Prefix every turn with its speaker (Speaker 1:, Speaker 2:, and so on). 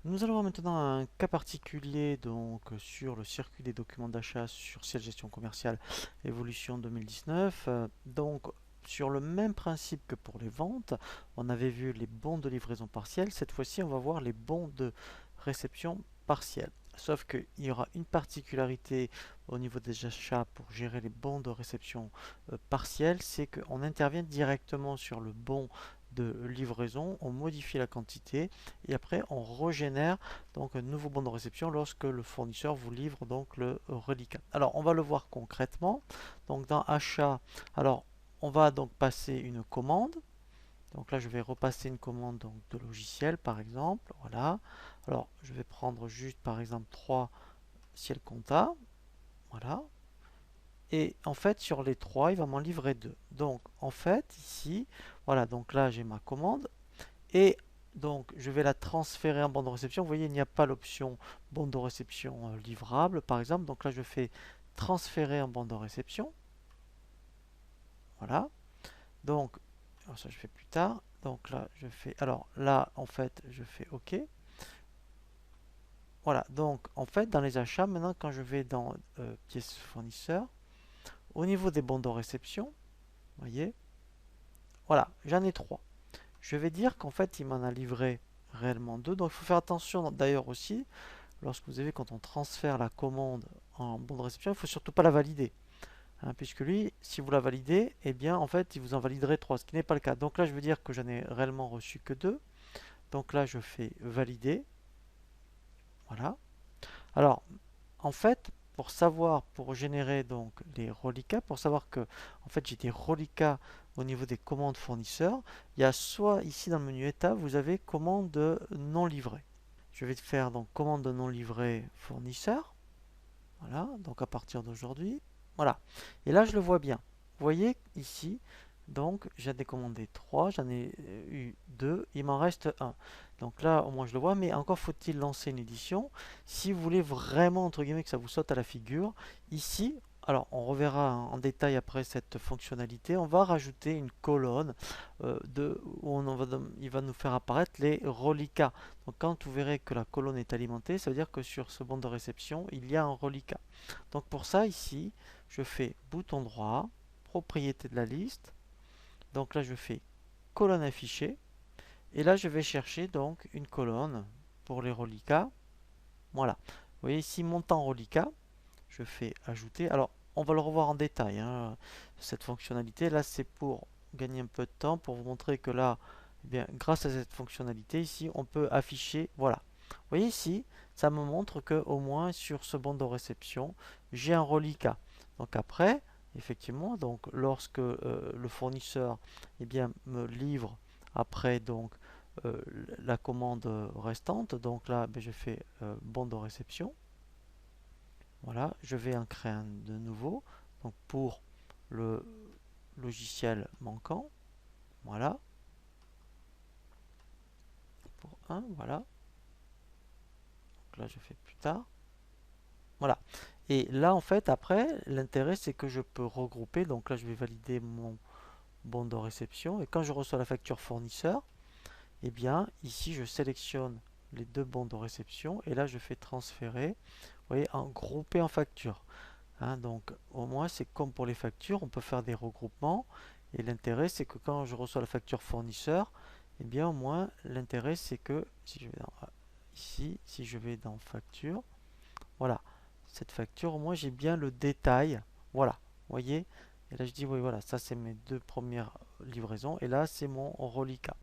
Speaker 1: Nous allons voir maintenant un cas particulier donc sur le circuit des documents d'achat sur Ciel Gestion Commerciale Évolution 2019. Donc sur le même principe que pour les ventes, on avait vu les bons de livraison partielle. Cette fois-ci, on va voir les bons de réception partielle. Sauf qu'il y aura une particularité au niveau des achats pour gérer les bons de réception partielle, c'est qu'on intervient directement sur le bon de livraison, on modifie la quantité et après on régénère donc un nouveau bon de réception lorsque le fournisseur vous livre donc le reliquat. Alors on va le voir concrètement. Donc dans achat, alors on va donc passer une commande. Donc là je vais repasser une commande donc, de logiciel par exemple. Voilà. Alors je vais prendre juste par exemple 3 ciel compta. Voilà. Et en fait sur les 3 il va m'en livrer 2. Donc en fait ici, voilà, donc là j'ai ma commande. Et donc, je vais la transférer en bon de réception. Vous voyez, il n'y a pas l'option bon de réception livrable, par exemple. Donc là, je fais transférer en bon de réception. Voilà. Donc, alors ça, je fais plus tard. Donc là, je fais. Alors là, en fait, je fais OK. Voilà. Donc, en fait, dans les achats, maintenant, quand je vais dans pièces fournisseurs, au niveau des bons de réception, vous voyez, voilà, j'en ai 3. Je vais dire qu'en fait, il m'en a livré réellement 2. Donc, il faut faire attention d'ailleurs aussi lorsque vous avez, quand on transfère la commande en bon de réception, il ne faut surtout pas la valider. Hein, puisque lui, si vous la validez, eh bien, en fait, il vous en validerait 3, ce qui n'est pas le cas. Donc là, je veux dire que j'en ai réellement reçu que 2. Donc là, je fais valider. Voilà. Alors, en fait, pour savoir, pour générer donc les reliquats, pour savoir que, en fait, j'ai des reliquats au niveau des commandes fournisseurs, il y a soit ici dans le menu état, vous avez commande non livrée. Je vais faire donc commande non livrée fournisseur. Voilà, donc à partir d'aujourd'hui, voilà. Et là, je le vois bien. Vous voyez ici, donc j'en ai commandé 3, j'en ai eu 2, il m'en reste un. Donc là, au moins je le vois, mais encore faut-il lancer une édition. Si vous voulez vraiment, entre guillemets, que ça vous saute à la figure, ici, alors on reverra en détail après cette fonctionnalité, on va rajouter une colonne où il va nous faire apparaître les reliquats. Donc quand vous verrez que la colonne est alimentée, ça veut dire que sur ce bon de réception, il y a un reliquat. Donc pour ça, ici, je fais bouton droit, propriété de la liste. Donc là, je fais colonne affichée. Et là, je vais chercher donc une colonne pour les reliquats. Voilà. Vous voyez ici, montant reliquat. Je fais ajouter. Alors, on va le revoir en détail, hein, cette fonctionnalité. Là, c'est pour gagner un peu de temps, pour vous montrer que là, eh bien, grâce à cette fonctionnalité, ici, on peut afficher. Voilà. Vous voyez ici, ça me montre que au moins sur ce bon de réception, j'ai un reliquat. Donc après, effectivement, donc lorsque le fournisseur eh bien, me livre après donc la commande restante, donc là, ben, je fais bon de réception. Voilà, je vais en créer un de nouveau. Donc pour le logiciel manquant, voilà, pour un, voilà. Donc là, je fais plus tard. Voilà. Et là, en fait, après, l'intérêt, c'est que je peux regrouper. Donc là, je vais valider mon bon de réception. Et quand je reçois la facture fournisseur, eh bien, ici, je sélectionne les deux bons de réception. Et là, je fais transférer. Vous voyez, en grouper en facture. Hein, donc au moins c'est comme pour les factures, on peut faire des regroupements. Et l'intérêt c'est que quand je reçois la facture fournisseur, eh bien au moins l'intérêt c'est que si je vais ici, si je vais dans facture, voilà, cette facture au moins j'ai bien le détail. Voilà, vous voyez. Et là je dis oui voilà, ça c'est mes deux premières livraisons et là c'est mon reliquat.